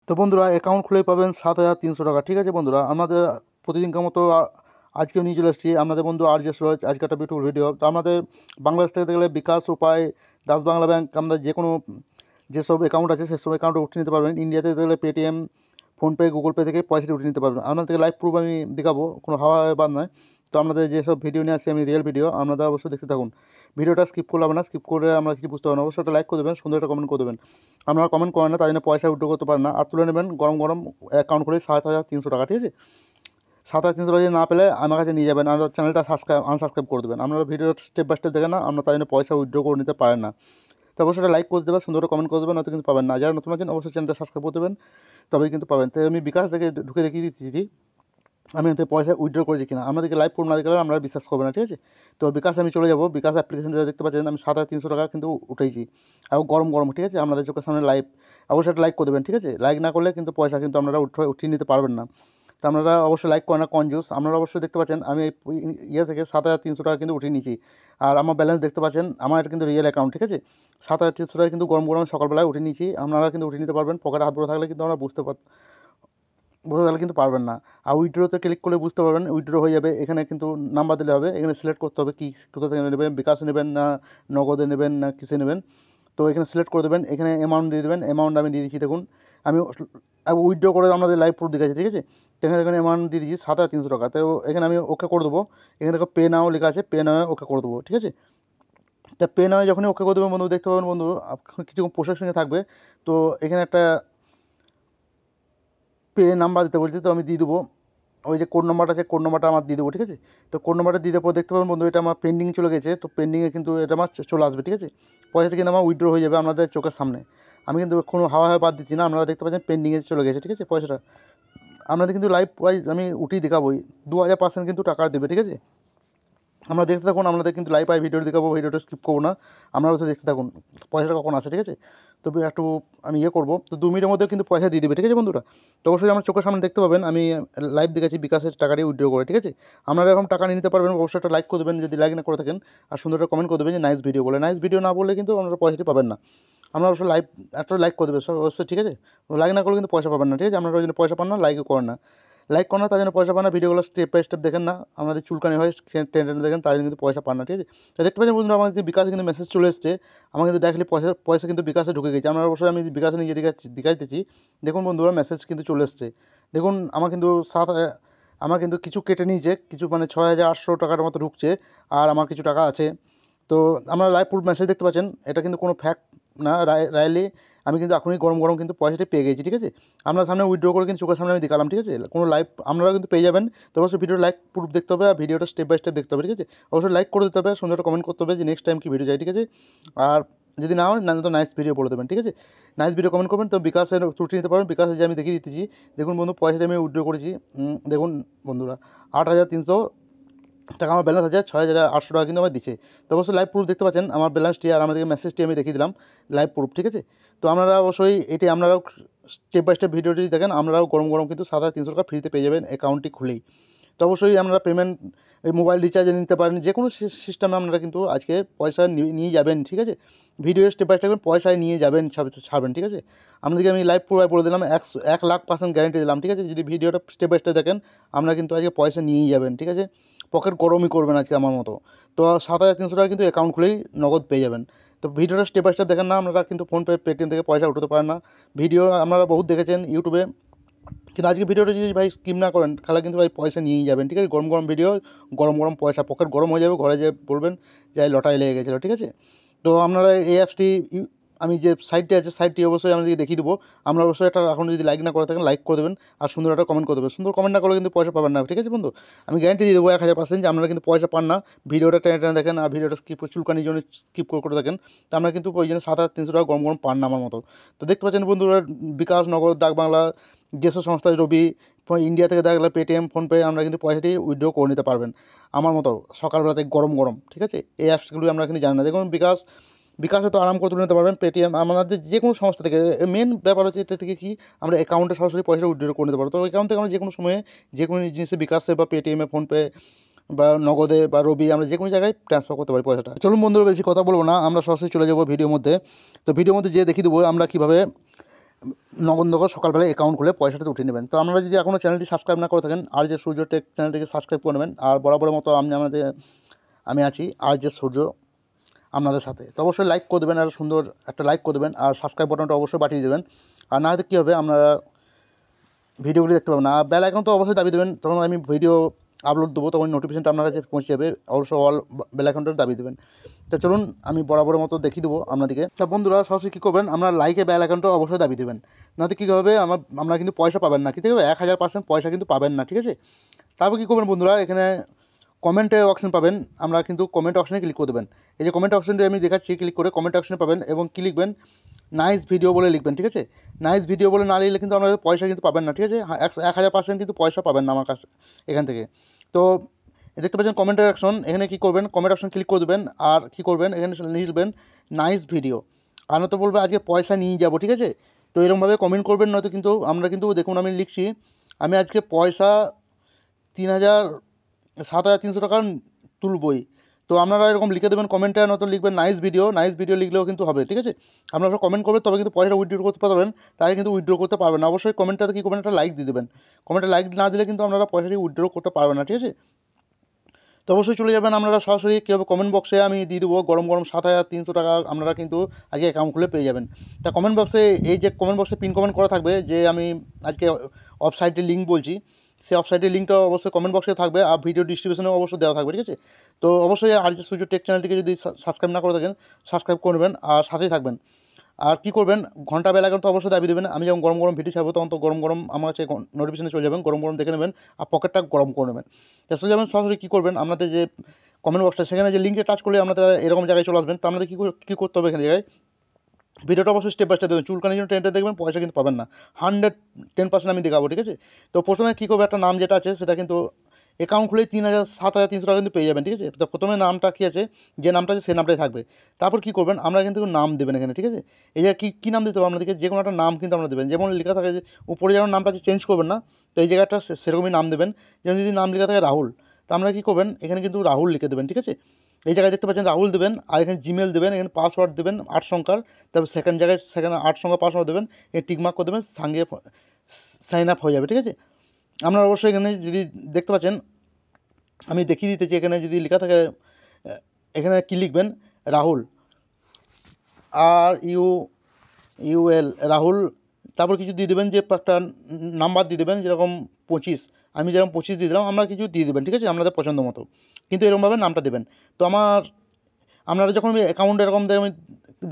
তো বন্ধুরা অ্যাকাউন্ট খুলে পাবেন 7,300 টাকা। ঠিক আছে বন্ধুরা, আমাদের প্রতিদিনকার মতো আজকেও নিয়ে চলে এসেছি আপনাদের বন্ধু RJ সুরজ। আজকে একটা বিউটিফুল ভিডিও। তো আমাদের বাংলাদেশ থেকে গেলে বিকাশ, উপায়, ডাচ বাংলা ব্যাংক, আমাদের যে কোনো যেসব অ্যাকাউন্ট আছে সেসব অ্যাকাউন্টে উঠিয়ে নিতে পারবেন। ইন্ডিয়াতে গেলে পেটিএম, ফোনপে, গুগল পে থেকে পয়সাটি উঠিয়ে নিতে পারবেন। আপনাদেরকে লাইভ প্রুফ আমি দেখাবো, কোনো হাওয়া বাদ নয়। তো আপনাদের যেসব ভিডিও নিয়ে আসছি আমি রিয়েল ভিডিও, আপনারা অবশ্যই দেখতে থাকুন। ভিডিওটা স্কিপ করলে হবে না, স্কিপ করে আমরা কিছু বুঝতে পারবো না। অবশ্যই একটা লাইক করে দেবেন, সুন্দর একটা কমেন্ট করে দেবেন। আপনারা কমেন্ট করেন না, তাই জন্য পয়সা উইথড্র করতে পারেন না। আর তুলে নেবেন গরম গরম অ্যাকাউন্ট খুলে 7,300 টাকা। ঠিক আছে, 7,300 টাকা যদি না পেলে আমার কাছে নিয়ে যাবেন, আর চ্যানেলটা আনসাবস্ক্রাইব করে দেবেন। আপনারা ভিডিওটা স্টেপ বাই স্টেপ দেখেন না, আপনারা তাই জন্য পয়সা উইথড্র করে নিতে পারেন না। তো অবশ্যই একটা লাইক করে দেবেন, সুন্দর কমেন্ট করে দেবেন, নয়তো কিন্তু পাবেন না। যারা নতুন আছেন অবশ্যই চ্যানেলটা সাবস্ক্রাইব করে দেবেন, তবেই কিন্তু পাবেন। তো আমি বিকাশ থেকে ঢুকে দেখিয়ে দিচ্ছি আমি এতে পয়সা উইথড্র করেছি কিনা। আমাদেরকে লাইভ প্রুফ না দেখলে আমরা বিশ্বাস করবো না। ঠিক আছে, তো বিকাশে আমি চলে যাবো। বিকাশ অ্যাপ্লিকেশন যেটা দেখতে পাচ্ছেন, আমি 7,300 টাকা কিন্তু উঠেছি, এবং গরম গরম। ঠিক আছে, আপনাদের চোখের সামনে লাইভ। অবশ্যই একটা লাইক করে দেবেন। ঠিক আছে, লাইক না করলে কিন্তু পয়সা কিন্তু আপনারা উঠিয়ে নিতে পারবেন না। তো আপনারা অবশ্যই লাইক করেন না, কনজুস। আপনারা অবশ্যই দেখতে পাচ্ছেন আমি ইয়ে থেকে 7,300 টাকা কিন্তু উঠিয়ে নিয়েছি। আর আমার ব্যালেন্স দেখতে পাচ্ছেন, আমার এটা কিন্তু রিয়েল অ্যাকাউন্ট। ঠিক আছে, 7,300 টাকা কিন্তু গরম গরম সকালবেলায় উঠিয়ে নিয়েছি। আপনারা কিন্তু উঠিয়ে নিতে পারবেন। পকেটে হাত ভরে থাকলে কিন্তু আমরা বুঝতে তাহলে কিন্তু পারবেন না। আর উইথড্রোতে ক্লিক করলে বুঝতে পারবেন, উইথড্রো হয়ে যাবে। এখানে কিন্তু নাম্বার দিলে হবে, এখানে সিলেক্ট করতে হবে কোথা থেকে নেবেন, বিকাশে নেবেন না নগদে নেবেন না কিসে নেবেন। তো এখানে সিলেক্ট করে দেবেন, এখানে অ্যামাউন্ট দিয়ে দেবেন। অ্যামাউন্ট আমি দিয়ে দিচ্ছি, দেখুন আমি উইথড্রো করে আমাদের লাইভ প্রুফ দেখাচ্ছি। ঠিক আছে, এখানে অ্যামাউন্ট দিয়ে দিচ্ছি 7,300 টাকা। তো এখানে আমি ওকে করে দেবো। এখানে দেখো পে নাও লেখা আছে, পে নাও ওকে করে দেবো। ঠিক আছে, তা পে নাও যখনই ওকে করে দেবেন বন্ধু, দেখতে পাবেন বন্ধু কিছুক্ষণ প্রসেসিংয়ে থাকবে। তো এখানে একটা পে নাম্বার দিতে বলছি, তো আমি দিয়ে দেবো। ওই যে কোড নাম্বারটা আছে, কোড নাম্বারটা আমার দিয়ে দেবো। ঠিক আছে, তো কোড নাম্বারটা দিয়ে দেওয়ার পর দেখতে পাবেন বন্ধু, এটা আমার পেন্ডিং চলে গেছে। তো পেন্ডিংয়ে কিন্তু এটা আমার চলে আসবে। ঠিক আছে, পয়সাটা কিন্তু আমার উইথড্র হয়ে যাবে আপনাদের চোখের সামনে। আমি কিন্তু কোনো হাওয়া বাদ দিচ্ছি না, আপনারা দেখতে পাচ্ছেন পেন্ডিংয়ে চলে গেছে। ঠিক আছে, পয়সাটা আপনাদের কিন্তু লাইভ ওয়াইজ আমি উঠিয়ে দেখাবোই। 2,000% কিন্তু টাকা দেবে। ঠিক আছে, আমরা দেখতে থাকুন, আপনাদের কিন্তু লাইভ ভিডিও দেখাবো, ভিডিওটা স্কিপ করবো না। আপনারা তো দেখতে থাকুন পয়সাটা কখন আসে। ঠিক আছে, তো একটু আমি করবো, তো 2 মিনিটের মধ্যে কিন্তু পয়সা দিয়ে দেবে। ঠিক আছে বন্ধুরা, তো অবশ্যই আমার চোখের সামনে দেখতে পাবেন আমি লাইভ দেখাচ্ছি বিকাশের টাকাটি উইথড্র করে। ঠিক আছে, আপনারা এরকম টাকা নিয়ে নিতে পারবেন। অবশ্যই একটা লাইক করে দেবেন যদি লাইক না করে থাকেন, আর সুন্দর একটা কমেন্ট করে দেবেন যে নাইস ভিডিও বলে। নাইস ভিডিও না বললে কিন্তু আপনারা পয়সাটি পাবেন না। আপনারা অবশ্যই একটা লাইক করে দেবেন সব অবশ্যই। ঠিক আছে, লাইক না করলে কিন্তু পয়সা পাবেন না। ঠিক আছে, আপনারা ওই জন্য পয়সা পান না, লাইকও করেন না। লাইক করেন না তার জন্য পয়সা পান না। ভিডিওগুলো স্টেপ বাই স্টেপ দেখেন না, আমাদের চুলকানি হয় টেনে দেখেন, তাই জন্য কিন্তু পয়সা পান না। ঠিক আছে, তো দেখতে পাচ্ছেন বন্ধুরা আমাদের বিকাশে কিন্তু মেসেজ চলে এসছে। আমার কিন্তু ডাইরেক্টলি পয়সা কিন্তু বিকাশে ঢুকে গেছে। আমরা অবশ্যই আমি বিকাশে নিজে দেখাইতেছি। দেখুন বন্ধুরা মেসেজ কিন্তু চলে এসছে। দেখুন আমার কিন্তু আমার কিন্তু কিছু কেটে নিয়েছে, কিছু মানে 6,800 টাকার মতো ঢুকছে, আর আমার কিছু টাকা আছে। তো আমরা লাইভ প্রুফ মেসেজ দেখতে পাচ্ছেন, এটা কিন্তু কোনো ফ্যাক্ট না। রাইলি আমি কিন্তু এখনই গরম গরম কিন্তু পয়সাটি পেয়ে গেছি। ঠিক আছে, আপনার সামনে উইথড্র করে কিন্তু চোখের সামনে আমি দেখালাম। ঠিক আছে, কোনো লাইভ আপনারাও কিন্তু পেয়ে যাবেন। তো অবশ্যই ভিডিও লাইক প্রুফ দেখতে হবে, আর ভিডিওটা স্টেপ বাই স্টেপ দেখতে হবে। ঠিক আছে, অবশ্যই লাইক করে দিতে হবে, সুন্দর কমেন্ট করতে হবে যে নেক্সট টাইম কি ভিডিও চাই। ঠিক আছে, আর যদি না হয় নাহলে তো নাইস ভিডিও বলে দেবেন। ঠিক আছে, নাইস ভিডিও কমেন্ট করবেন, তো বিকাশের ত্রুটি নিতে পারবেন। বিকাশে যে আমি দেখিয়ে দিতেছি, দেখুন বন্ধু পয়সাটা আমি উইথড্র করেছি। দেখুন বন্ধুরা 8,300 টাকা আমার ব্যালেন্স আছে, 6,800 টাকা কিন্তু আমার দিচ্ছে। তো অবশ্যই লাইভ প্রুফ দেখতে পাচ্ছেন আমার ব্যালেন্সটি, আর আমাদেরকে মেসেজটি আমি দেখিয়ে দিলাম লাইভ প্রুফ। ঠিক আছে, তো আপনারা অবশ্যই এটি আপনারাও স্টেপ বাই স্টেপ ভিডিওটি দেখেন, আপনারাও গরম গরম কিন্তু 7,300 টাকা ফ্রিতে পেয়ে যাবেন অ্যাকাউন্টটি খুলেই। তো অবশ্যই আপনারা পেমেন্ট মোবাইল রিচার্জে নিতে পারেন, যে কোনো সিস্টেমে আপনারা কিন্তু আজকে পয়সা নিয়ে যাবেন। ঠিক আছে, ভিডিও স্টেপ বাই স্টেপ পয়সায় নিয়ে যাবেন, ছাড়বেন। ঠিক আছে, আপনাদেরকে আমি লাইভ পুরো বলে দিলাম, 1,00,000% গ্যারেন্টি দিলাম। ঠিক আছে, যদি ভিডিওটা স্টেপ বাই স্টেপ দেখেন আপনারা কিন্তু আজকে পয়সা নিয়েই যাবেন। ঠিক আছে, পকেট গরমই করবেন আজকে আমার মতো। তো 7,300 টাকা কিন্তু অ্যাকাউন্ট খুলেই নগদ পেয়ে যাবেন। তো ভিডিওটা স্টেপ বাই স্টেপ দেখেন না, আপনারা কিন্তু ফোনপে পেটিএম থেকে পয়সা উঠাতে পারেন না। ভিডিও আপনারা বহুত দেখেছেন ইউটিউবে, কিন্তু আজকে ভিডিওটা যদি ভাই স্কিপ না করেন তাহলে কিন্তু ভাই পয়সা নিয়েই যাবেন। ঠিক আছে, গরম গরম ভিডিও, গরম গরম পয়সা, পকেট গরম হয়ে যাবে, ঘরে যেয়ে বলবেন যে লটারি লেগে গেছিলো। ঠিক আছে, তো আপনারা এই অ্যাপসটি আমি যে সাইটটি আছে সাইটটি অবশ্যই আমাদেরকে দেখিয়ে দেবো। আমরা অবশ্যই একটা এখন যদি লাইক না করে থাকেন লাইক করে দেবেন, আর সুন্দর একটা কমেন্ট করে দেবেন। সুন্দর কমেন্ট না করলে কিন্তু পয়সা পাবেন না। ঠিক আছে বন্ধু, আমি গ্যারান্টি দিয়ে দেবো 1,000% যে আপনারা কিন্তু পয়সা পান না। ভিডিওটা টেনে টেনে দেখেন, আর ভিডিওটা চুলকানির জন্য স্কিপ করে দেখেন, তো আমরা কিন্তু ওই জন্য 7,300 টাকা গরম গরম পান না আমার মতো। তো দেখতে পাচ্ছেন বন্ধুরা বিকাশ, নগদ, ডাক বাংলা, যেসব সংস্থা রবি, ইন্ডিয়া থেকে দেখা গেলে পেটিএম, ফোনপে, আমরা কিন্তু পয়সাটি উইথড্র করে নিতে পারবেন আমার মতো সকালবেলাতে গরম গরম। ঠিক আছে, এই অ্যাপসগুলো আমরা কিন্তু জানি না। দেখুন বিকাশে তো আরাম করে তুলে নিতে পারবেন, পেটিএম, আমাদের যে কোনো সংস্থা থেকে। মেন ব্যাপার হচ্ছে এটা থেকে কি আমরা অ্যাকাউন্টে সরাসরি পয়সা উইথড্র করে নিতে পারবো। তো অ্যাকাউন্ট থেকে আমরা যে কোনো সময়ে যে কোনো জিনিসে বিকাশে বা পেটিএমে, ফোনপে বা নগদে বা রবি, আমরা যে কোনো জায়গায় ট্রান্সফার করতে পারি পয়সাটা। চলুন বন্ধুরা বেশি কথা বলবো না, আমরা সরাসরি চলে যাবো ভিডিওর মধ্যে। তো ভিডিওর মধ্যে যে দেখিয়ে দেবো আমরা কীভাবে নগদ সকালবেলা অ্যাকাউন্ট খুলে পয়সাটা উঠিয়ে নেবেন। তো আপনারা যদি এখনও চ্যানেলটি সাবস্ক্রাইব না করে থাকেন, আর যে সূর্য টেক চ্যানেলটিকে সাবস্ক্রাইব করে নেবেন। আর বরাবরের মতো আমি আছি আর যে সূর্য আপনাদের সাথে। তো অবশ্যই লাইক করে দেবেন, আর সুন্দর একটা লাইক করে দেবেন, আর সাবস্ক্রাইব বাটনটা অবশ্যই বাটিয়ে দেবেন। আর না হয়তো কী হবে, আপনারা ভিডিওগুলি দেখতে পাবেন না। আর বেল আইকন তো অবশ্যই দাবি দেবেন, তখন আমি ভিডিও আপলোড দেবো তখন নোটিফিকেশনটা আপনার কাছে পৌঁছে যাবে। অবশ্যই অল বেল আইকনটা দাবি দেবেন। তো চলুন আমি বরাবরের মতো দেখিয়ে দেবো আপনাদেরকে। তা বন্ধুরা সরাসরি কী করবেন, আপনার লাইকে বেল আইকনটা অবশ্যই দাবি দেবেন, নয়তো কী হবে আপনারা কিন্তু পয়সা পাবেন না। কী হবে, 1000% পয়সা কিন্তু পাবেন না, ঠিক আছে। তারপর কী করবেন বন্ধুরা, এখানে কমেন্টে অপশন পাবেন, আমরা কিন্তু কমেন্ট অপশনে ক্লিক করে দেবেন। এই যে কমেন্ট অপশনটি আমি দেখাচ্ছি, ক্লিক করে কমেন্ট অপশনে পাবেন এবং কী লিখবেন, নাইস ভিডিও বলে লিখবেন, ঠিক আছে। নাইস ভিডিও বলে না লিখলে কিন্তু আপনারা পয়সা কিন্তু পাবেন না, ঠিক আছে। 1000% কিন্তু পয়সা পাবেন না আমার কাছে এখান থেকে। তো দেখতে পাচ্ছেন কমেন্টের অপশন, এখানে কী করবেন, কমেন্ট অপশন ক্লিক করে দেবেন। আর কী করবেন, এখানে লিখবেন নাইস ভিডিও, আর নয়তো বলবে আজকে পয়সা নিয়ে যাবো, ঠিক আছে। তো এরকমভাবে কমেন্ট করবেন, নয়তো কিন্তু আমরা কিন্তু দেখুন আমি লিখছি, আমি আজকে পয়সা 7,300 টাকা তুলবই। তো আপনারা এরকম লিখে দেবেন কমেন্টে, নয়তো লিখবেন নাইস ভিডিও। নাইস ভিডিও লিখলেও কিন্তু হবে, ঠিক আছে। আপনারা কমেন্ট করবেন তবে কিন্তু পয়সাটা উইথড্র করতে পারবেন, তাই কিন্তু উইথড্র করতে পারবেন না। অবশ্যই কমেন্টটাতে কী করবেন, একটা লাইক দিয়ে দেবেন। কমেন্টে লাইক না দিলে কিন্তু আপনারা পয়সাটি উইথড্র করতে পারবেন না, ঠিক আছে। তো অবশ্যই চলে যাবেন আপনারা সরাসরি, কীভাবে কমেন্ট বক্সে আমি দিয়ে দেবো গরম 7,300 টাকা আপনারা কিন্তু আজকে অ্যাকাউন্ট খুলে পেয়ে যাবেন। তা কমেন্ট বক্সে, এই যে কমেন্ট বক্সে পিন কমেন্ট করা থাকবে যে আমি আজকে ওয়েবসাইটের লিঙ্ক বলছি, সেই ওয়েবসাইটের লিঙ্কটা অবশ্যই কমেন্ট বক্সে থাকবে, আর ভিডিও ডিসক্রিপশনেও অবশ্যই দেওয়া থাকবে, ঠিক আছে। তো অবশ্যই আর যে সূর্য টেক চ্যানেলটিকে যদি সাবস্ক্রাইব না করে থাকেন, সাবস্ক্রাইব করবেন আর সাথেই থাকবেন। আর কী করবেন, ঘন্টা বেল আইকন তো অবশ্যই দাবি দেবেন। আমি যখন গরম ভিডিও ছাড়বো তখন তো গরম আমার কাছে নোটিফিকেশনে চলে যাবেন, গরম দেখে নেবেন আর পকেটটা গরম করে নেবেন। তো চলে যাবেন সরাসরি, কী করবেন, আপনাদের যে কমেন্ট বক্সটা সেখানে যে লিঙ্কে টাচ করলে আপনারা এরকম জায়গায় চলে আসবেন। তো আপনাদের কী করতে হবে, এখানে জায়গায় ভিডিওটা অবশ্যই স্টেপ বাই স্টেপ দেখবেন। চুলকানির জন্য টেনটা দেখবেন, পয়সা কিন্তু পাবেন না, 110% আমি দেখাবো, ঠিক আছে। তো প্রথমে কী করবে, একটা নাম যেটা আছে সেটা কিন্তু অ্যাকাউন্ট খুলেই 7,300 টাকা কিন্তু পেয়ে যাবেন, ঠিক আছে। তো প্রথমে নামটা কী আছে, যে নামটা আছে সেই নামটাই থাকবে। তারপর কী করবেন, আমরা কিন্তু নাম দেবেন এখানে, ঠিক আছে। এই যে কী নাম দিতে হবে আপনাদেরকে, যে কোনো একটা নাম কিন্তু আপনারা দেবেন। যেমন লেখা থাকে যে উপরে যেমন নামটা আছে চেঞ্জ করবেন না, তো এই জায়গাটা সেরকমই নাম দেবেন। যেমন যদি নাম লেখা থাকে রাহুল, তো আপনারা কী করবেন, এখানে কিন্তু রাহুল লিখে দেবেন, ঠিক আছে। এই জায়গায় দেখতে পাচ্ছেন রাহুল দেবেন, আর এখানে জিমেল দেবেন, এখানে পাসওয়ার্ড দেবেন 8 সংখ্যার, তারপর সেকেন্ড জায়গায় 8 সংখ্যার পাসওয়ার্ড দেবেন, এখানে টিকমার্ক করে দেবেন, সঙ্গে সাইন আপ হয়ে যাবে, ঠিক আছে। আপনারা অবশ্যই এখানে যদি দেখতে পাচ্ছেন আমি দেখিয়ে দিতেছি, এখানে যদি লেখা থাকে এখানে কী লিখবেন, রাহুল, RUL রাহুল, তারপর কিছু দিয়ে দেবেন, যে একটা নাম্বার দিয়ে দেবেন, যেরকম 25, আমি যেরকম 25 দিয়ে দিলাম, আপনারা কিছু দিয়ে দেবেন, ঠিক আছে, আপনাদের পছন্দ মতো, কিন্তু এরকমভাবে নামটা দেবেন। তো আপনারা যখন আমি অ্যাকাউন্ট এরকম আমি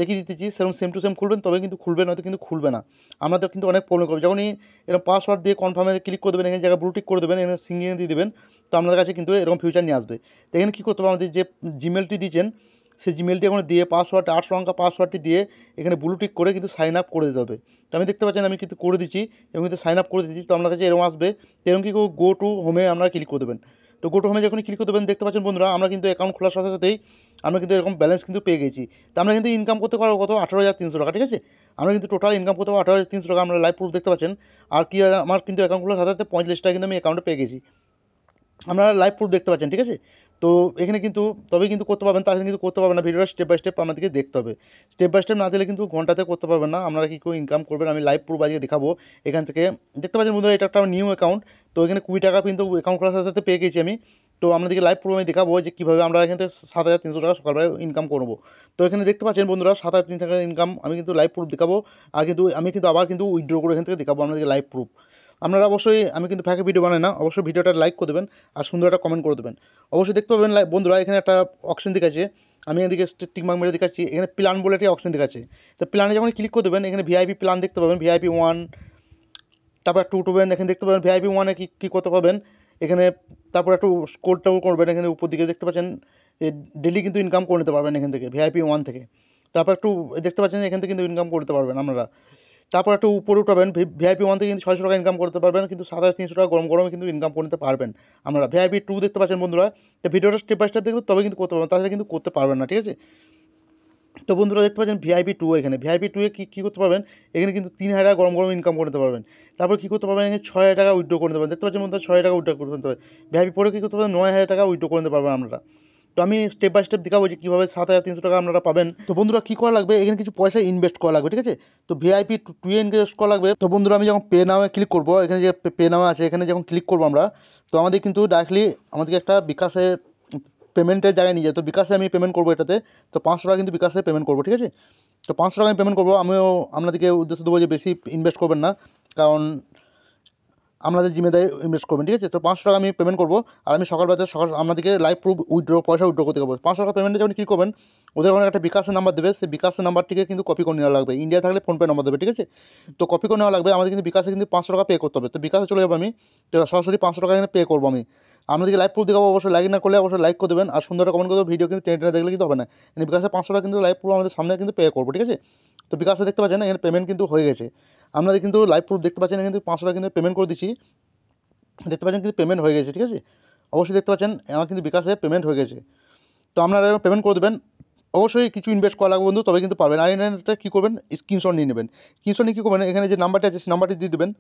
দেখিয়ে দিতেছি সেরকম সেম টু সেম খুলবেন, তবে কিন্তু খুলবে, নয়তো কিন্তু খুলবে না। আপনাদের কিন্তু অনেক প্রবলেম করবে। যখনই এরকম পাসওয়ার্ড দিয়ে কনফার্মে ক্লিক করে দেবেন, এখানে জায়গায় ব্লু টিক করে দেবেন, এখানে সিঙ্গিং দিয়ে দেবেন, তো আপনাদের কাছে কিন্তু এরকম ফিউচার নিয়ে আসবে। তো এখানে কী করতে হবে, আমাদের যে জিমেলটি দিয়েছেন সেই জিমেলটি ওখানে দিয়ে পাসওয়ার্ড 8 সংখ্যা পাসওয়ার্ডটি দিয়ে এখানে ব্লু টিক করে কিন্তু সাইন আপ করে দিতে হবে। তো আমি দেখতে পাচ্ছেন আমি কিন্তু করে দিচ্ছি এবং কিন্তু সাইন আপ করে দিচ্ছি। তো আপনার কাছে এরকম আসবে, এরকম কি গো টু হোমে আপনারা ক্লিক করে দেবেন। তো গো টু হোমে যখন ক্লিক করে দেবেন, দেখতে পাচ্ছেন বন্ধুরা আমরা কিন্তু অ্যাকাউন্ট খোলার সাথে সাথেই আমরা কিন্তু এরকম ব্যালেন্স কিন্তু পেয়ে গেছি। তো আমরা কিন্তু ইনকাম করতে পারবো কত, 18,300 টাকা, ঠিক আছে। আমরা কিন্তু টোটাল ইনকাম করতে পারবো 18,300 টাকা, আমরা লাইভ প্রুফ দেখতে পাচ্ছেন। আর কি আমার কিন্তু অ্যাকাউন্ট খোলার সাথে সাথে 45 টাকা কিন্তু আমি অ্যাকাউন্টে পেয়ে গেছি, আপনারা লাইভ প্রুফ দেখতে পাচ্ছেন, ঠিক আছে। তো এখানে কিন্তু তবেই কিন্তু করতে পারবেন, তাহলে কিন্তু করতে পারবেন না। ভিডিওটা স্টেপ বাই স্টেপ আপনাদেরকে দেখতে হবে, স্টেপ বাই স্টেপ না দিলে কিন্তু ঘন্টাতে করতে পারবেন না। আপনারা কী করে ইনকাম করবেন আমি লাইভ প্রুফ আজকে দেখাবো। এখান থেকে দেখতে পাচ্ছেন বন্ধুরা, এটা একটা নিউ অ্যাকাউন্ট, তো এখানে 20 টাকা কিন্তু অ্যাকাউন্ট খোলার সাথে সাথে পেয়ে গেছি আমি। তো আপনাদেরকে লাইভ প্রুফ আমি দেখাবো যে কীভাবে আমরা এখান থেকে 7,300 টাকা সকালবেলায় ইনকাম করবো। তো এখানে দেখতে পাচ্ছেন বন্ধুরা 7,300 টাকার ইনকাম আমি কিন্তু লাইভ প্রুফ দেখাবো। আর কিন্তু আমি কিন্তু আবার কিন্তু উইথড্র করে এখান থেকে দেখাবো আপনাদেরকে লাইভ প্রুফ। আপনারা অবশ্যই, আমি কিন্তু ফাঁকে ভিডিও বানাই না, অবশ্যই ভিডিওটা লাইক করে দেবেন আর সুন্দর একটা কমেন্ট করে দেবেন। অবশ্যই দেখতে পাবেন বন্ধুরা, এখানে একটা অপশন দেখাচ্ছে, আমি এদিকে টিকমার্ক মেরে দেখাচ্ছি, এখানে প্ল্যান বলে একটা অপশন দেখাচ্ছে। তো প্ল্যানে যখন ক্লিক করে দেবেন, এখানে ভিআইপি প্ল্যান দেখতে পাবেন, ভিআইপি 1, তারপর একটু উঠবেন, এখানে দেখতে পাবেন ভিআইপি 1-এ কী করতে পাবেন এখানে, তারপর একটু স্ক্রলটাও করবেন, এখানে উপর দিকে দেখতে পাচ্ছেন ডেলি কিন্তু ইনকাম করে নিতে পারবেন এখান থেকে ভিআইপি 1 থেকে। তারপর একটু দেখতে পাচ্ছেন এখান থেকে কিন্তু ইনকাম করতে পারবেন আপনারা। তারপর একটু উপরে উঠাবেন, ভিআইপি 1 থেকে কিন্তু 600 টাকা ইনকাম করতে পারবেন, কিন্তু 7,300 টাকা গরমে কিন্তু ইনকাম করে নিতে পারবেন আপনারা। ভিআইপি 2 দেখতে পাচ্ছেন বন্ধুরা, তো ভিডিওটা স্টেপ বাই স্টেপ দেখবেন তবে কিন্তু করতে পারবেন, তাছাড়া কিন্তু করতে পারবেন না, ঠিক আছে। তো বন্ধুরা দেখতে পাচ্ছেন ভিআইপি 2, এখানে ভিআইপি 2-এ কী করতে পারবেন, এখানে কিন্তু 3,000 টাকা গরম ইনকাম করে নিতে পারবেন। তারপর কী করতে পারবেন, এখানে 6,000 টাকা উইথড্র করে নিতে পারবেন, দেখতে পাচ্ছেন বন্ধুরা 6,000 টাকা উইথড্র করতে হবে। ভিআইপি পরে কী করতে পারবেন, 9,000 টাকা উইথড্র করে নিতে পারবেন আপনারা। তো তো আমি স্টেপ বাই স্টেপ দেখাবো যে কীভাবে 7,300 টাকা আপনারা পাবেন। তো বন্ধুরা কী করা লাগবে, এখানে কিছু পয়সা ইনভেস্ট করা লাগবে, ঠিক আছে। তো VIP 2 এ ইনভেস্ট করা লাগবে। তো বন্ধুরা আমি যখন পে নামে ক্লিক করবো, এখানে যে পে নামে আছে এখানে যখন ক্লিক করবো আমরা, তো আমাদের কিন্তু ডাইরেক্টলি আমাদেরকে একটা বিকাশে পেমেন্টের জায়গায় নিয়ে যায়। তো বিকাশে আমি পেমেন্ট করবো এটাতে। তো 500 টাকা কিন্তু বিকাশে পেমেন্ট করবো, ঠিক আছে। তো 500 টাকা আমি পেমেন্ট করবো। আমিও আপনাদেরকে উদ্দেশ্য দেবো যে বেশি ইনভেস্ট করবেন না, কারণ আপনাদের জিম্মেদারি ইনভেস্ট করবেন, ঠিক আছে। তো 500 টাকা আমি পেমেন্ট করবো। আর আমি সকালবেলা আপনাদেরকে লাইভ প্রুফ পয়সা উইথড্র করতে পারবো। 500 টাকা পেমেন্টে যখন ক্লিক করবেন, ওদের ওখানে একটা বিকাশের নাম্বার দেবে, সেই বিকাশের নাম্বারটিকে কিন্তু কপি করে নেওয়া লাগবে। ইন্ডিয়া থাকলে ফোনপে নাম্বার দেবে, ঠিক আছে। তো কপি করে নেওয়া লাগবে। আমাদের কিন্তু বিকাশে কিন্তু 500 টাকা পে করতে হবে। তো বিকাশে চলে যাবো আমি, তো সরাসরি 500 টাকা এখানে পে করবো আমি। আপনাদেরকে লাইভ প্রুফ দেখাবো, অবশ্যই লাইক না করলে অবশ্যই লাইক করে দেবেন, আর সুন্দর কমেন্ট করে দেবেন। ভিডিও কিন্তু টেনে দেখলে কিন্তু হবে না। বিকাশে 500 টাকা কিন্তু লাইভ প্রুফ আমাদের সামনে কিন্তু পে করবো, ঠিক আছে। তো বিকাশে দেখতে পাচ্ছেন এখানে পেমেন্ট কিন্তু হয়ে গেছে। আপনাদের কিন্তু লাইভ প্রুফ দেখতে পাচ্ছেন, কিন্তু 500 টাকা কিন্তু পেমেন্ট করে দিচ্ছি, দেখতে পাচ্ছেন কিন্তু পেমেন্ট হয়ে গেছে, ঠিক আছে। অবশ্যই দেখতে পাচ্ছেন আমার কিন্তু বিকাশে পেমেন্ট হয়ে গেছে। তো আপনারা পেমেন্ট করে দেবেন। অবশ্যই কিছু ইনভেস্ট করা লাগবে বন্ধু, তবে কিন্তু পারবেন। আর এটা কী করবেন, স্ক্রিনশট নিয়ে নেবেন। স্ক্রিনশট নিয়ে কী করবেন, এখানে যে নাম্বারটি আছে সেই নাম্বারটি দিয়ে দেবেন।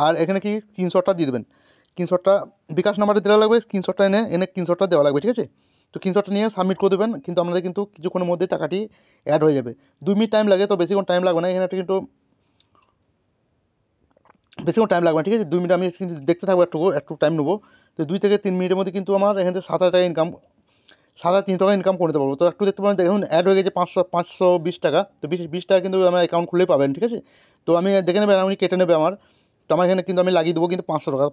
আর এখানে কি স্ক্রিনশটটা দিয়ে দেবেন। স্ক্রিনশটটা বিকাশ নাম্বারটা দেওয়া লাগবে, স্ক্রিনশটটা এনে স্ক্রিনশটটা দেওয়া লাগবে, ঠিক আছে। তো স্ক্রিনশটটা নিয়ে সাবমিট করে দেবেন। কিন্তু আমাদের কিন্তু কিছুক্ষণের মধ্যে টাকাটি অ্যাড হয়ে যাবে। 2 মিনিট টাইম লাগে, তো বেশিক্ষণ টাইম লাগবে না। এখানে কিন্তু বেশিক্ষণ টাইম লাগবে না, ঠিক আছে। 2 মিনিট আমি কিন্তু দেখতে থাকবো, একটু টাইম নেবো। তো 2 থেকে 3 মিনিটের মধ্যে কিন্তু আমার এখান থেকে 7,000 টাকা ইনকাম, 7,300 টাকা ইনকাম করে নিতে পারবো। তো একটু দেখতে পাবেন দেখুন অ্যাড হয়ে গেছে 520 টাকা। তো 20 টাকা কিন্তু আমার অ্যাকাউন্ট খুলেই পাবেন, ঠিক আছে। তো আমি দেখে নেবেন, আমি কেটে নেবে আমার। তো আমার এখানে কিন্তু আমি লাগিয়ে দেবো কিন্তু 500 টাকা।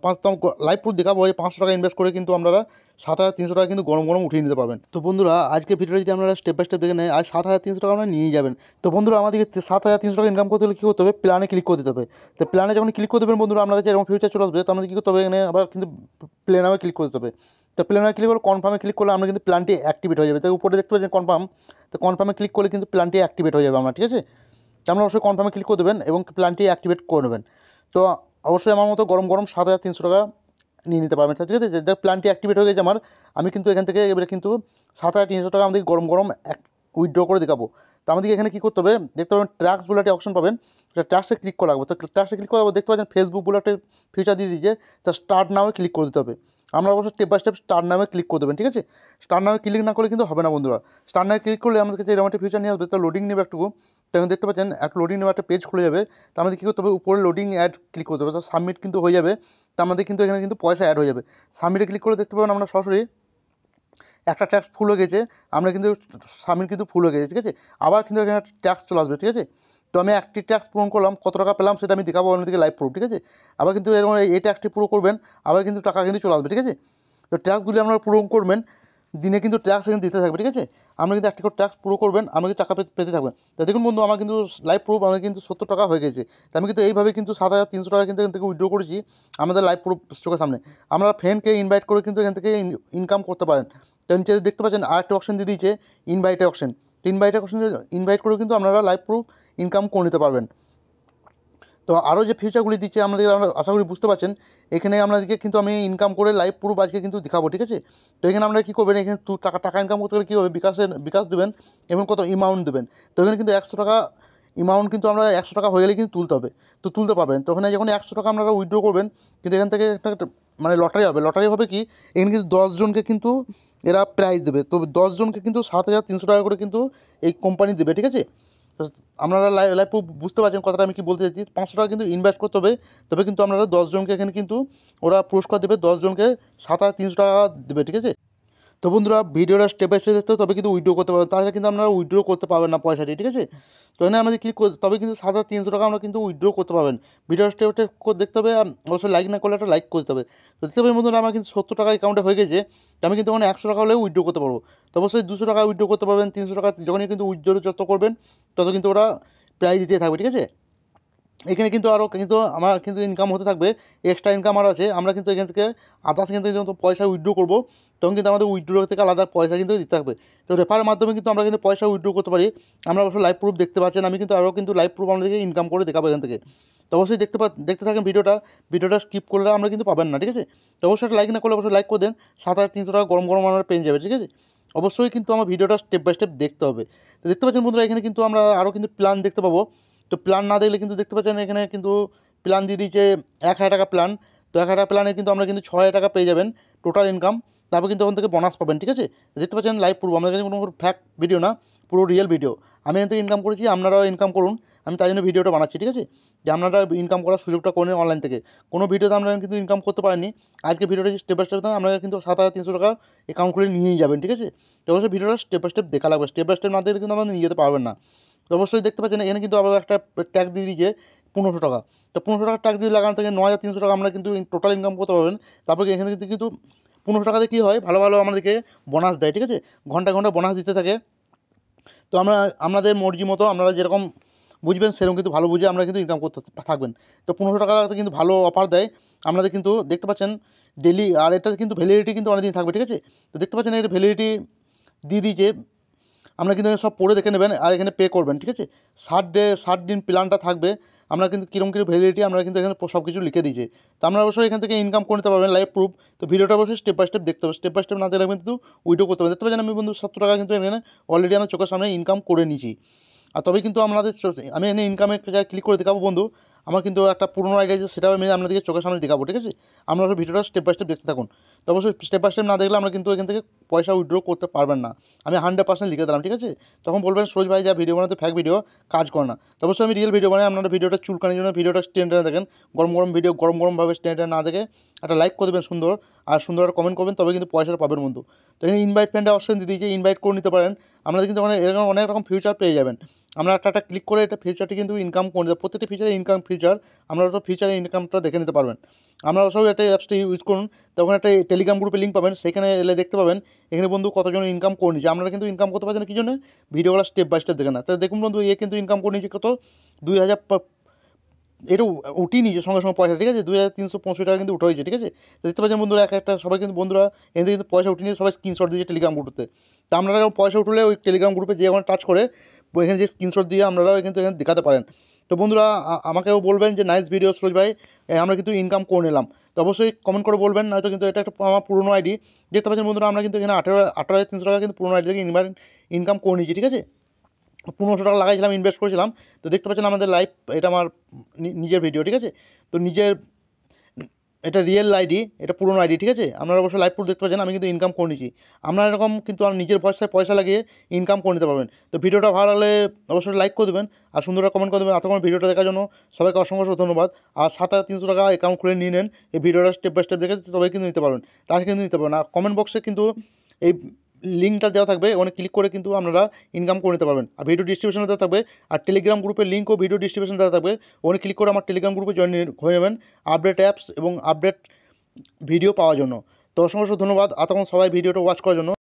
লাইভ প্রুফ দেখাবো, এই 500 টাকা ইনভেস্ট করে কিন্তু আপনারা 7,300 টাকা কিন্তু গরম গরম উঠিয়ে নিতে পারবেন। তো বন্ধুরা আজকে ভিডিওটা যদি আপনারা স্টেপ বাই স্টেপ দেখে নেয়, আজ 7,300 টাকা আপনারা নিয়েই যাবেন। তো বন্ধুরা আমাদেরকে 7,300 টাকা ইনকাম করতে হলে কী করতে হবে, প্ল্যানে ক্লিক করে দিতে হবে। তো প্ল্যানে যখন ক্লিক করে দেবেন বন্ধুরা, আপনাদের এরকম ফিউচার চলে আসবে। তো আমাদের কী করতে হবে, এখানে আবার কিন্তু প্ল্যানে ক্লিক করে দিতে হবে। তো প্ল্যানে ক্লিক করলে কনফার্মে ক্লিক করলে আমরা কিন্তু প্ল্যানটি অ্যাক্টিভেট হয়ে যাবে। তো উপরে দেখতে পাচ্ছেন কনফার্ম। তো কনফার্মে ক্লিক করলে কিন্তু প্ল্যানটি অ্যাক্টিভেট হয়ে যাবে আমরা, ঠিক আছে। তো আমরা অবশ্যই কনফার্মে ক্লিক করে দেবেন এবং প্ল্যানটি অ্যাক্টিভেট করে নেবেন। তো অবশ্যই আমার মতো গরম গরম 7,300 টাকা নিয়ে নিতে পারবেন, ঠিক আছে। যে প্ল্যানটি অ্যাক্টিভেট হয়ে গেছে আমার, আমি কিন্তু এখান থেকে এবারে কিন্তু 7,300 টাকা আমাদের গরম গরম উইথড্র করে দেখাবো। তো আমাদেরকে এখানে কী করতে হবে, দেখতে পাবেন ট্যাক্স বলে একটা অপশন পাবেন, সেটা ট্যাক্সে ক্লিক করা লাগবে। তো ট্যাক্সে ক্লিক করাবো, দেখতে পাচ্ছেন ফেসবুক বলে একটা ফিচার দিয়ে দিয়েছে, তা স্টার্ট নামে ক্লিক করে দিতে হবে। আমরা অবশ্যই স্টেপ বাই স্টেপ স্টার নামে ক্লিক করে দেবেন, ঠিক আছে। স্টার নামে ক্লিক না করলে কিন্তু হবে না বন্ধুরা। স্টার নামে ক্লিক করলে আমাদের কাছে এরকম একটা ফিচার নিয়ে আসবে। তো লোডিং নেবে একটু, তখন দেখতে পাচ্ছেন একটা লোডিং নেবে, একটা পেজ খুলে যাবে। তো আমাদের কী করতে হবে, উপরে লোডিং অ্যাড ক্লিক করতে হবে। তো সাবমিট কিন্তু হয়ে যাবে। তো আমাদের কিন্তু এখানে কিন্তু পয়সা অ্যাড হয়ে যাবে। সাবমিটে ক্লিক করে দেখতে পাবেন আমরা সরাসরি একটা ট্যাক্স ফুল হয়ে গেছে, আমরা কিন্তু সাবমিট কিন্তু ফুল হয়ে গেছে, ঠিক আছে। আবার কিন্তু এখানে ট্যাক্স চলে আসবে, ঠিক আছে। তো আমি একটি ট্যাক্স পূরণ করলাম, কত টাকা পেলাম সেটা আমি দেখাবো অন্যদিকে লাইভ প্রুফ, ঠিক আছে। আবার কিন্তু এরকম এই ট্যাক্সটি পুরো করবেন, আবার কিন্তু টাকা কিন্তু চলে আসবে, ঠিক আছে। তো ট্যাক্সগুলি আপনারা পূরণ করবেন, দিনে কিন্তু ট্যাক্স এখানে দিতে থাকবে, ঠিক আছে। আমরা কিন্তু একটি করে ট্যাক্স পুরো করবেন, আমরা কিন্তু টাকা পেতে থাকবেন। তো দেখুন বন্ধু, আমার কিন্তু লাইভ প্রুফ আমার কিন্তু 70 টাকা হয়ে গেছে। তো আমি কিন্তু এইভাবে কিন্তু 7,300 টাকা কিন্তু এখান থেকে উইথড্র করেছি আমাদের লাইভ প্রুফ চোখের সামনে। আমরা ফ্রেন্ডকে ইনভাইট করে কিন্তু এখান থেকে ইনকাম করতে পারেন। তো নিচে দেখতে পাচ্ছেন আরেকটা অপশন দিয়ে দিয়েছে, ইনভাইট অপশন। তো ইনভাইট করেও কিন্তু আপনারা লাইভ প্রুফ ইনকাম করে নিতে পারবেন। তো আরও যে ফিচারগুলি দিচ্ছে আমাদের, আমরা আশা করি বুঝতে পারছেন। এখানে আপনাদেরকে কিন্তু আমি ইনকাম করে লাইভ প্রুফ আজকে কিন্তু দেখাবো, ঠিক আছে। তো এখানে আপনারা কী করবেন, এখানে টাকা ইনকাম করতে গেলে কী হবে, বিকাশ দেবেন এবং কত অ্যামাউন্ট দেবেন। তো এখানে কিন্তু 100 টাকা অ্যামাউন্ট কিন্তু আমরা 100 টাকা হয়ে গেলে কিন্তু তুলতে হবে। তো তুলতে পারবেন। তো ওখানে যখন 100 টাকা আপনারা উইথড্র করবেন, কিন্তু এখান থেকে একটা মানে লটারি হবে। লটারি হবে কি, এখানে কিন্তু 10 জনকে কিন্তু এরা প্রাইজ দেবে। তো 10 জনকে কিন্তু 7,300 টাকা করে কিন্তু এই কোম্পানি দেবে, ঠিক আছে। তো আপনারা লাইভ প্রুফ বুঝতে পারছেন কথাটা আমি কি বলতে চাইছি। 500 টাকা কিন্তু ইনভেস্ট করতে হবে, তবে কিন্তু আপনারা 10 জনকে এখানে কিন্তু ওরা পুরস্কার দেবে, 10 জনকে 7,300 টাকা দেবে, ঠিক আছে। তো বন্ধুরা ভিডিওটা স্টেপ বাই স্টেপ দেখতে হবে, তবে কিন্তু উইথড্র করতে পারবেন, তাছাড়া কিন্তু আপনারা উইথড্র করতে পারবেন না পয়সাটি, ঠিক আছে। তো এখানে আমাদের ক্লিক করতে তবে কিন্তু 7,300 টাকা আমরা কিন্তু উইথড্র করতে পারবেন। ভিডিও স্টেপ দেখতে হবে, আর অবশ্যই লাইক না করলে একটা লাইক করতে হবে। তো দেখতে পাবেন বন্ধুরা আমার কিন্তু 70 টাকা অ্যাকাউন্টে হয়ে গেছে। তো আমি কিন্তু ওখানে 100 টাকা হলেও উইথড্র করতে পারবো। তো অবশ্যই 200 টাকা উইথড্র করতে পারবেন, 300 টাকা যখনই কিন্তু উইথড্র যত করবেন তত কিন্তু ওরা প্রাইজ দিতে থাকবে, ঠিক আছে। এখানে কিন্তু আরও কিন্তু আমার কিন্তু ইনকাম হতে থাকবে, এক্সট্রা ইনকাম আরও আছে। আমরা কিন্তু এখান থেকে আদার্স কিন্তু যখন পয়সা উইথড্র করবো, তখন কিন্তু আমাদের উইথড্র থেকে আলাদা পয়সা কিন্তু দিতে থাকবে। তো রেফারের মাধ্যমে কিন্তু আমরা কিন্তু পয়সা উইথড্র করতে পারি। আমরা অবশ্যই লাইভ প্রুফ দেখতে পাচ্ছেন, আমি কিন্তু আরও কিন্তু লাইভ প্রুফ আমাদেরকে ইনকাম করে দেখাবো এখান থেকে। তো অবশ্যই দেখতে থাকেন ভিডিওটা স্কিপ করলে আমরা কিন্তু পাবেন না, ঠিক আছে। তো অবশ্যই একটা লাইক না করলে অবশ্যই লাইক করে দেন, 7,300 টাকা গরম গরম আমরা পেয়ে যাবে, ঠিক আছে। অবশ্যই কিন্তু আমার ভিডিওটা স্টেপ বাই স্টেপ দেখতে হবে। তো দেখতে পাচ্ছেন বন্ধুরা এখানে কিন্তু আমরা আরও কিন্তু প্ল্যান দেখতে পাবো। তো প্ল্যান না দেখলে কিন্তু দেখতে পাচ্ছেন এখানে কিন্তু প্ল্যান দিয়ে দিয়েছে 1,000 টাকা প্ল্যান। তো 1,000 টাকা প্ল্যানে কিন্তু আমরা কিন্তু 6,000 টাকা পেয়ে যাবেন টোটাল ইনকাম। তারপর কিন্তু ওখান থেকে বোনাস পাবেন, ঠিক আছে। দেখতে পাচ্ছেন লাইভ প্রুফ, আমাদের কাছে কোনো ফ্যাক্ট ভিডিও না, পুরো রিয়েল ভিডিও। আমি এখান থেকে ইনকাম করেছি, আপনারাও ইনকাম করুন, আমি তাই জন্য ভিডিওটা বানাচ্ছি, ঠিক আছে, যে আপনারা ইনকাম করার সুযোগটা করে নিন অনলাইন থেকে। কোনো ভিডিওতে আপনারা কিন্তু ইনকাম করতে পারেননি, আজকে ভিডিওটা স্টেপ বাই স্টেপ আপনারা কিন্তু 7,300 টাকা অ্যাকাউন্ট খুলে নিয়েই যাবেন, ঠিক আছে। তো অবশ্যই ভিডিওটা স্টেপ বাই স্টেপ দেখা লাগবে, স্টেপ বাই স্টেপ না দেখলে কিন্তু আপনারা নিয়ে যেতে পারবেন না। তো অবশ্যই দেখতে পাচ্ছেন এখানে কিন্তু আবার একটা ট্যাক্স দিয়ে দিয়েছে 1500 টাকা। তো 1500 টাকা ট্যাক্স দিয়ে লাগানো থেকে 9,300 টাকা আমরা কিন্তু টোটাল ইনকাম করতে পারবেন। তারপরে এখানে কিন্তু 1500 টাকাতে কী হয়, ভালো ভালো আমাদেরকে বোনাস দেয়, ঠিক আছে, ঘন্টা ঘন্টা বোনাস দিতে থাকে। তো আমরা আপনাদের মর্জি মতো আপনারা যেরকম বুঝবেন সেরকম কিন্তু ভালো বুঝে আমরা কিন্তু ইনকাম করতে থাকবেন। তো 1500 টাকাতে কিন্তু ভালো অফার দেয় আপনাদের, কিন্তু দেখতে পাচ্ছেন ডেলি, আর এটা কিন্তু ভ্যালিডিটি কিন্তু অনেকদিন থাকবে, ঠিক আছে। তো দেখতে পাচ্ছেন এর ভ্যালিডিটি দিয়ে দিয়েছে, আপনারা কিন্তু সব পড়ে দেখে নেবেন আর এখানে পে করবেন, ঠিক আছে। 60 দিন প্ল্যানটা থাকবে, আমরা কিন্তু কীরকম ভ্যালিডিটি আমরা কিন্তু এখানে সব কিছু লিখে দিয়েছি। তো আপনারা অবশ্যই এখান থেকে ইনকাম করে নিতে পারবেন লাইভ প্রুফ। তো ভিডিওটা অবশ্যই স্টেপ বাই স্টেপ দেখতে হবে, স্টেপ বাই স্টেপ না দেখলে কিন্তু উইড্রো করতে হবে। দেখতে পাচ্ছেন আমি বন্ধু 70 টাকা কিন্তু এখানে অলরেডি আমার চোখের সামনে ইনকাম করে নিয়েছি। আর তবে কিন্তু আপনাদের আমি এখানে ইনকামে যা ক্লিক করে দেখাবো বন্ধু, আমার কিন্তু একটা পুরনো আইডি আছে, সেটাও আমি আপনাদেরকে চোখের সামনে দেখাবো, ঠিক আছে। আপনারা ভিডিওটা স্টেপ বাই স্টেপ দেখতে থাকুন। তো অবশ্যই স্টেপ বাই স্টেপ না দেখলে আমরা কিন্তু এখান থেকে পয়সা উইথড্র করতে পারবেন না। আমি 100% লিখে দিলাম, ঠিক আছে। তখন বলবেন সুরজ ভাই যা ভিডিও বানাতে ফ্যাক ভিডিও, কাজ করে না। তো অবশ্যই আমি রিয়েল ভিডিও বানাই, আপনারা ভিডিওটা চুলকানির জন্য ভিডিওটা স্ট্যান্ডার্ড দেখেন, গরম গরম ভিডিও গরম গরমভাবে স্ট্যান্ডার্ড না দেখে একটা লাইক করে দেবেন সুন্দর, আর সুন্দর একটা কমেন্ট করবেন, তবে কিন্তু পয়সাটা পাবেন বন্ধু। তো এখানে ইনভাইট ফ্রেন্ডে অপশন দিয়ে দিয়েছে, ইনভাইট করে নিতে পারেন, আপনাদের কিন্তু এরকম অনেক রকম ফিউচার পেয়ে যাবেন। আমরা একটা ক্লিক করে এটা ফিউচারটি কিন্তু ইনকাম করে দেবো, প্রত্যেকটি ফিউচারে ইনকাম ফিউচার আপনারা তো ফিউচারে ইনকামটা দেখে নিতে পারবেন। আপনারা সবাই একটা অ্যাপসটি ইউজ করুন, তখন একটা টেলিগ্রাম গ্রুপে লিঙ্ক পাবেন, সেখানে এলে দেখতে পাবেন এখানে বন্ধু কতজন ইনকাম করে নিয়েছে। আপনারা কিন্তু ইনকাম করতে পারছেন কি জন্য, ভিডিওগুলো স্টেপ বাই স্টেপ দেখেন না। তাহলে দেখুন বন্ধু এ কিন্তু ইনকাম করে নিয়েছে কত, 2000, এটা উঠিয়ে নিয়েছে সঙ্গে সঙ্গে পয়সা, ঠিক আছে, 2365 টাকা কিন্তু উঠে হয়েছে, ঠিক আছে। দেখতে পাচ্ছেন বন্ধুরা একটা সবাই কিন্তু বন্ধুরা এখান থেকে কিন্তু পয়সা উঠিয়ে নিয়ে সবাই স্ক্রিনশট দিয়েছে টেলিগ্রাম গ্রুপে। তা আপনারা পয়সা উঠলে ওই টেলিগ্রাম গ্রুপে যে ওখানে টাচ করে এখানে যে স্ক্রিনশট দিয়ে আপনারাও কিন্তু এখানে দেখাতে পারেন। তো বন্ধুরা আমাকেও বলবেন যে নাইস ভিডিও সুরজ ভাই, আমরা কিন্তু ইনকাম করে নিলাম। তো অবশ্যই কমেন্ট করে বলবেন, নয়তো কিন্তু এটা একটা আমার পুরনো আইডি। দেখতে পাচ্ছেন বন্ধুরা আমরা কিন্তু এখানে 18,300 টাকা কিন্তু পুরনো আইডি থেকে ইনকাম করে নিয়েছি, ঠিক আছে। 1500 টাকা লাগাইছিলাম, ইনভেস্ট করেছিলাম। তো দেখতে পাচ্ছেন আমাদের লাইভ, এটা আমার নিজের ভিডিও, ঠিক আছে। তো নিজের এটা রিয়েল আইডি, এটা পুরনো আইডি, ঠিক আছে। আপনারা অবশ্যই লাইভ প্রুফ দেখতে পাচ্ছেন, আমি কিন্তু ইনকাম করে নিয়েছি। আপনারা এরকম কিন্তু আমার নিজের পয়সা লাগিয়ে ইনকাম করে নিতে পারবেন। তো ভিডিওটা ভালো লাগলে অবশ্যই লাইক করে দেবেন আর সুন্দর কমেন্ট করে দেবেন। এতক্ষণ ভিডিওটা দেখার জন্য সবাইকে অসংখ্য ধন্যবাদ। আর 7,300 টাকা অ্যাকাউন্ট খুলে নিয়ে নেন, এই ভিডিওটা স্টেপ বাই স্টেপ দেখে তবে কিন্তু নিতে পারবেন, তাকে কিন্তু নিতে পারবেন। আর কমেন্ট বক্সে কিন্তু এই লিঙ্কটা দেওয়া থাকবে, ওখানে ক্লিক করে কিন্তু আপনারা ইনকাম করে নিতে পারবেন। আর ভিডিও ডিস্ট্রিবিউশনে দেওয়া থাকবে, আর টেলিগ্রাম গ্রুপের লিঙ্কও ভিডিও ডিস্ট্রিবিউশন দেওয়া থাকবে, ওখানে ক্লিক করে আমার টেলিগ্রাম গ্রুপে জয়েন হয়ে নেবেন আপডেট অ্যাপস এবং আপডেট ভিডিও পাওয়ার জন্য। তো অসংখ্য ধন্যবাদ এতক্ষণ সবাই ভিডিওটা ওয়াচ করার জন্য।